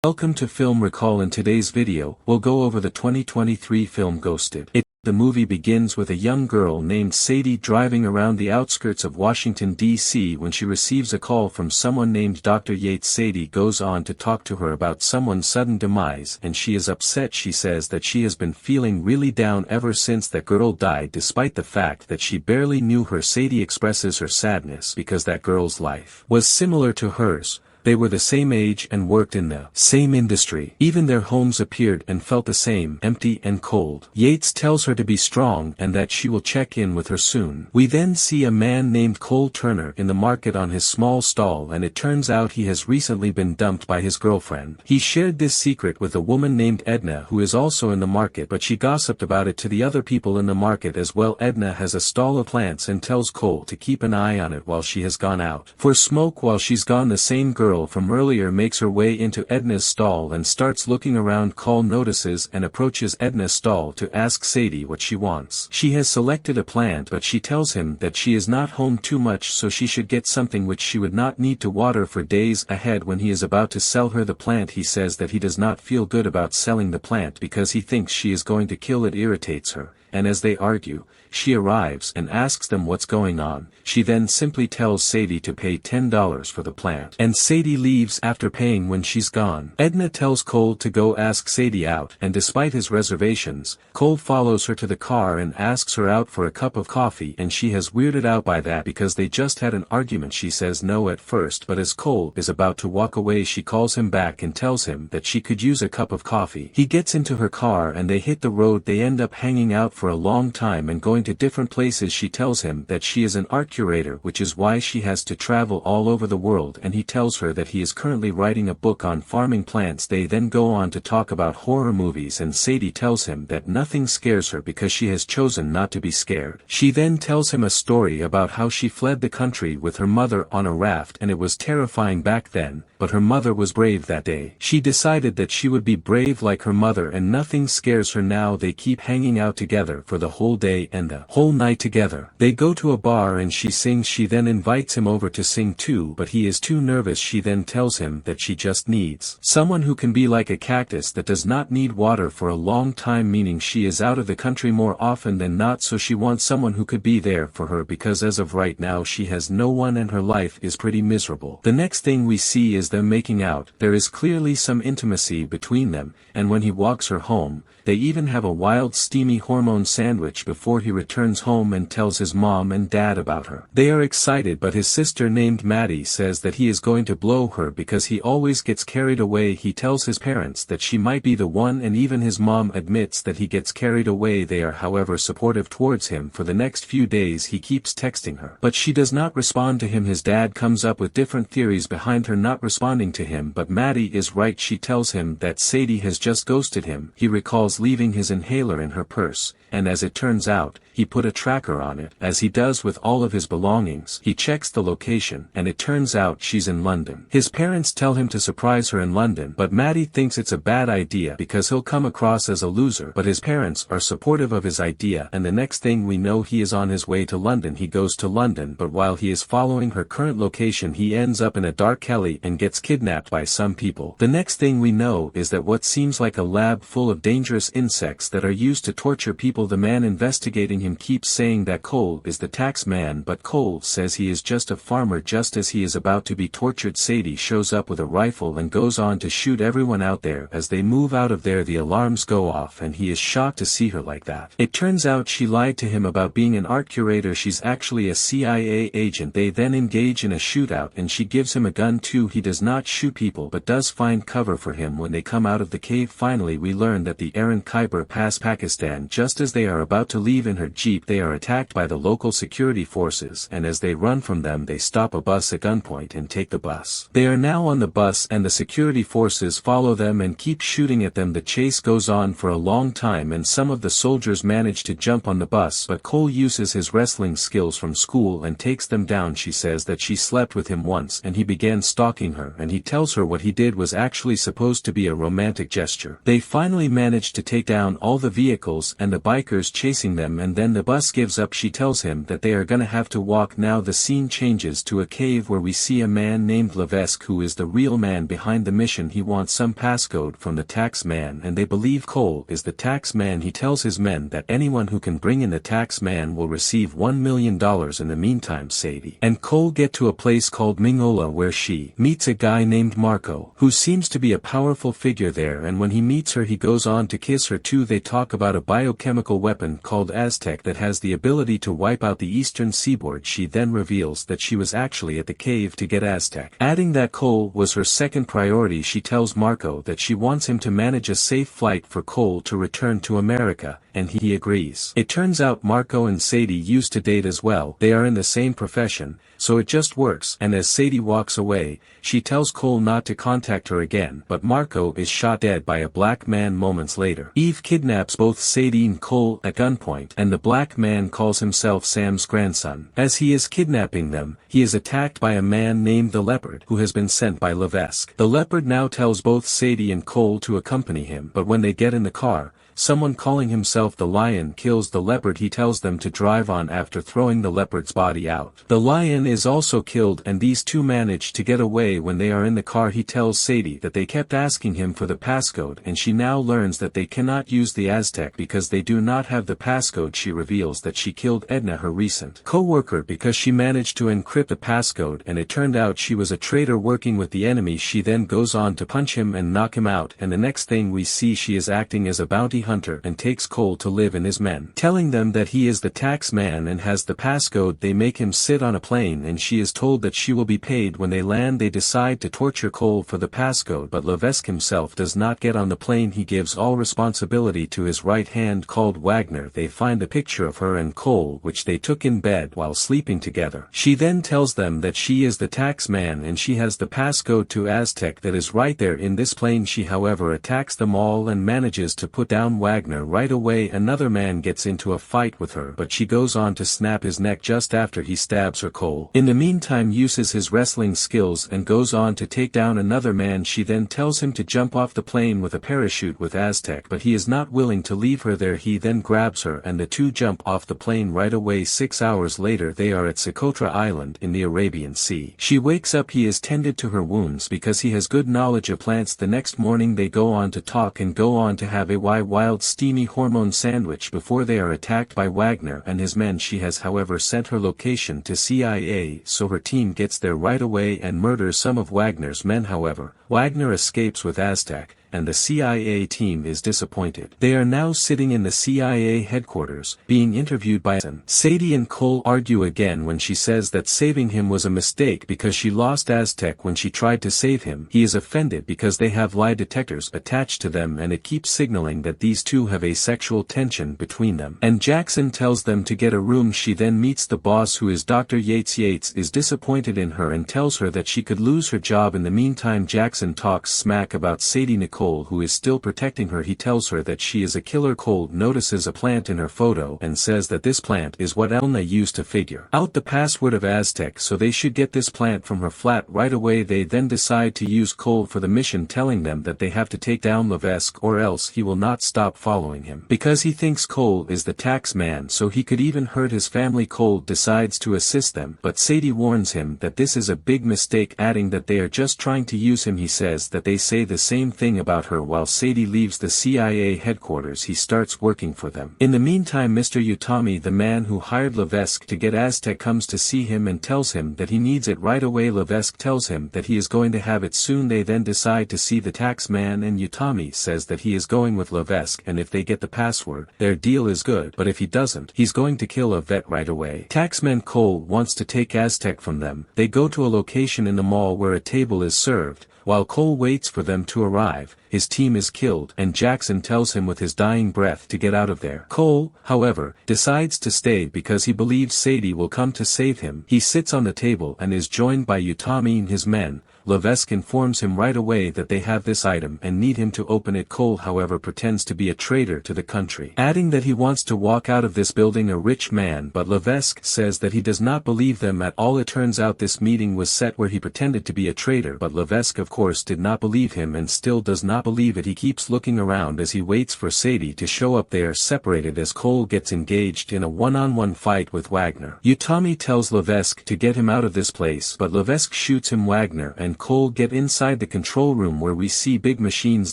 Welcome to Film Recall. In today's video, we'll go over the 2023 film Ghosted. The movie begins with a young girl named Sadie driving around the outskirts of Washington, D.C. when she receives a call from someone named Dr. Yates. Sadie goes on to talk to her about someone's sudden demise and she is upset. She says that she has been feeling really down ever since that girl died, despite the fact that she barely knew her. Sadie expresses her sadness because that girl's life was similar to hers. They were the same age and worked in the same industry. Even their homes appeared and felt the same, empty and cold. Yates tells her to be strong and that she will check in with her soon. We then see a man named Cole Turner in the market on his small stall, and it turns out he has recently been dumped by his girlfriend. He shared this secret with a woman named Edna, who is also in the market, but she gossiped about it to the other people in the market as well. Edna has a stall of plants and tells Cole to keep an eye on it while she has gone out for smoke. While she's gone, the same girl from earlier makes her way into Edna's stall and starts looking around. Cole notices and approaches Edna's stall to ask Sadie what she wants. She has selected a plant, but she tells him that she is not home too much, so she should get something which she would not need to water for days ahead. When he is about to sell her the plant, he says that he does not feel good about selling the plant because he thinks she is going to kill it. Irritates her, and as they argue, she arrives and asks them what's going on. She then simply tells Sadie to pay $10 for the plant, and Sadie leaves after paying. When she's gone, Edna tells Cole to go ask Sadie out, and despite his reservations, Cole follows her to the car and asks her out for a cup of coffee, and she has weirded out by that because they just had an argument. She says no at first, but as Cole is about to walk away, she calls him back and tells him that she could use a cup of coffee. He gets into her car and they hit the road. They end up hanging out for a long time and going to different places. She tells him that she is an art curator, which is why she has to travel all over the world, and he tells her that he is currently writing a book on farming plants. They then go on to talk about horror movies, and Sadie tells him that nothing scares her because she has chosen not to be scared. She then tells him a story about how she fled the country with her mother on a raft, and it was terrifying back then, but her mother was brave that day. She decided that she would be brave like her mother and nothing scares her now. They keep hanging out together for the whole day and the whole night together. They go to a bar and she sings. She then invites him over to sing too, but he is too nervous. She then tells him that she just needs someone who can be like a cactus that does not need water for a long time, meaning she is out of the country more often than not, so she wants someone who could be there for her because as of right now she has no one and her life is pretty miserable. The next thing we see is them making out. There is clearly some intimacy between them, and when he walks her home, they even have a wild steamy hormone sandwich before he returns home and tells his mom and dad about her. They are excited, but his sister named Maddie says that he is going to blow her because he always gets carried away. He tells his parents that she might be the one, and even his mom admits that he gets carried away. They are however supportive towards him. For the next few days he keeps texting her, but she does not respond to him. His dad comes up with different theories behind her not responding to him, but Maddie is right. She tells him that Sadie has just ghosted him. He recalls leaving his inhaler in her purse, and as it turns out, he put a tracker on it, as he does with all of his belongings. He checks the location, and it turns out she's in London. His parents tell him to surprise her in London, but Maddie thinks it's a bad idea because he'll come across as a loser, but his parents are supportive of his idea, and the next thing we know he is on his way to London. He goes to London, but while he is following her current location he ends up in a dark alley and gets kidnapped by some people. The next thing we know is that what seems like a lab full of dangerous insects that are used to torture people. The man investigating him keeps saying that Cole is the tax man, but Cole says he is just a farmer. Just as he is about to be tortured, Sadie shows up with a rifle and goes on to shoot everyone out there. As they move out of there, the alarms go off and he is shocked to see her like that. It turns out she lied to him about being an art curator. She's actually a CIA agent. They then engage in a shootout and she gives him a gun too. He does not shoot people but does find cover for him when they come out of the cave. Finally we learn that the Aaron Khyber pass Pakistan. Just as they are about to leave in her jeep, they are attacked by the local security forces, and as they run from them they stop a bus at gunpoint and take the bus. They are now on the bus and the security forces follow them and keep shooting at them. The chase goes on for a long time and some of the soldiers manage to jump on the bus, but Cole uses his wrestling skills from school and takes them down. She says that she slept with him once and he began stalking her, and he tells her what he did was actually supposed to be a romantic gesture. They finally manage to take down all the vehicles and the bike bikers chasing them, and then the bus gives up. She tells him that they are gonna have to walk now. The scene changes to a cave where we see a man named Levesque, who is the real man behind the mission. He wants some passcode from the tax man, and they believe Cole is the tax man. He tells his men that anyone who can bring in the tax man will receive $1 million. In the meantime, Sadie and Cole get to a place called Mingola where she meets a guy named Marco, who seems to be a powerful figure there, and when he meets her he goes on to kiss her too. They talk about a biochemical weapon called Aztec that has the ability to wipe out the eastern seaboard. She then reveals that she was actually at the cave to get Aztec, adding that Cole was her second priority. She tells Marco that she wants him to manage a safe flight for Cole to return to America, and he agrees. It turns out Marco and Sadie used to date as well. They are in the same profession, so it just works. And as Sadie walks away, she tells Cole not to contact her again, but Marco is shot dead by a black man moments later. Eve kidnaps both Sadie and Cole at gunpoint, and the black man calls himself Sam's grandson. As he is kidnapping them, he is attacked by a man named the Leopard, who has been sent by Levesque. The Leopard now tells both Sadie and Cole to accompany him, but when they get in the car, someone calling himself the Lion kills the Leopard. He tells them to drive on after throwing the Leopard's body out. The Lion is also killed, and these two manage to get away. When they are in the car, he tells Sadie that they kept asking him for the passcode, and she now learns that they cannot use the Aztec because they do not have the passcode. She reveals that she killed Edna, her recent co-worker, because she managed to encrypt the passcode, and it turned out she was a traitor working with the enemy. She then goes on to punch him and knock him out, and the next thing we see, she is acting as a bounty hunter and takes Cole to live in his men, telling them that he is the tax man and has the passcode. They make him sit on a plane, and she is told that she will be paid when they land. They decide to torture Cole for the passcode, but Levesque himself does not get on the plane. He gives all responsibility to his right hand called Wagner. They find a picture of her and Cole, which they took in bed while sleeping together. She then tells them that she is the tax man and she has the passcode to Aztec that is right there in this plane. She however attacks them all and manages to put down Wagner right away. Another man gets into a fight with her, but she goes on to snap his neck just after he stabs her. Cole, in the meantime, uses his wrestling skills and goes on to take down another man. She then tells him to jump off the plane with a parachute with Aztec, but he is not willing to leave her there. He then grabs her and the two jump off the plane right away. 6 hours later they are at Socotra Island in the Arabian Sea. She wakes up. He is tended to her wounds because he has good knowledge of plants. The next morning they go on to talk and go on to have a wild steamy hormone sandwich before they are attacked by Wagner and his men. She has however sent her location to CIA, so her team gets there right away and murders some of Wagner's men. However, Wagner escapes with Aztec, and the CIA team is disappointed. They are now sitting in the CIA headquarters, being interviewed by Sadie, and Cole argue again when she says that saving him was a mistake because she lost Aztec when she tried to save him. He is offended because they have lie detectors attached to them, and it keeps signaling that these two have a sexual tension between them. And Jackson tells them to get a room. She then meets the boss, who is Dr. Yates. Yates is disappointed in her and tells her that she could lose her job. In the meantime, Jackson talks smack about Sadie Nicole, who is still protecting her. He tells her that she is a killer. Cole notices a plant in her photo and says that this plant is what Elna used to figure out the password of Aztec, so they should get this plant from her flat right away. They then decide to use Cole for the mission, telling them that they have to take down Levesque or else he will not stop following him because he thinks Cole is the tax man, so he could even hurt his family. Cole decides to assist them, but Sadie warns him that this is a big mistake, adding that they are just trying to use him. He says that they say the same thing about her. While Sadie leaves the CIA headquarters, he starts working for them. In the meantime, Mr. Utami, the man who hired Levesque to get Aztec, comes to see him and tells him that he needs it right away. Levesque tells him that he is going to have it soon. They then decide to see the tax man, and Utami says that he is going with Levesque, and if they get the password, their deal is good, but if he doesn't, he's going to kill a vet right away. Taxman Cole wants to take Aztec from them. They go to a location in the mall where a table is served. While Cole waits for them to arrive, his team is killed, and Jackson tells him with his dying breath to get out of there. Cole, however, decides to stay because he believes Sadie will come to save him. He sits on the table and is joined by Utami and his men. Levesque informs him right away that they have this item and need him to open it. Cole however pretends to be a traitor to the country, adding that he wants to walk out of this building a rich man, but Levesque says that he does not believe them at all. It turns out this meeting was set where he pretended to be a traitor, but Levesque of course did not believe him and still does not believe it. He keeps looking around as he waits for Sadie to show up. They are separated as Cole gets engaged in a one-on-one fight with Wagner. Utami tells Levesque to get him out of this place, but Levesque shoots him. Wagner and Cole get inside the control room where we see big machines.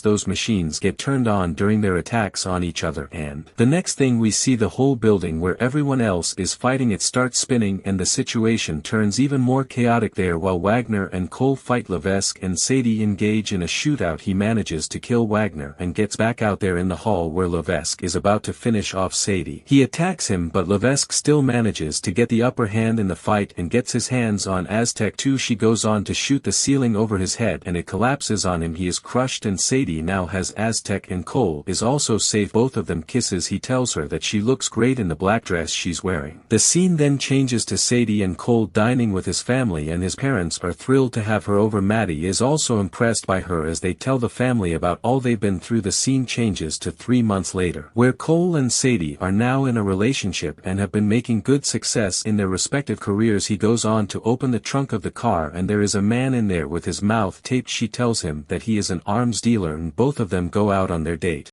Those machines get turned on during their attacks on each other, and the next thing we see the whole building where everyone else is fighting, it starts spinning and the situation turns even more chaotic there. While Wagner and Cole fight, Levesque and Sadie engage in a shootout. He manages to kill Wagner and gets back out there in the hall where Levesque is about to finish off Sadie. He attacks him, but Levesque still manages to get the upper hand in the fight and gets his hands on Aztec 2. She goes on to shoot the ceiling over his head and it collapses on him. He is crushed and Sadie now has Aztec and Cole is also safe. Both of them kisses. He tells her that she looks great in the black dress she's wearing. The scene then changes to Sadie and Cole dining with his family and his parents are thrilled to have her over. Maddie is also impressed by her as they tell the family about all they've been through. The scene changes to 3 months later, where Cole and Sadie are now in a relationship and have been making good success in their respective careers. He goes on to open the trunk of the car and there is a man in there with his mouth taped. She tells him that he is an arms dealer and both of them go out on their date.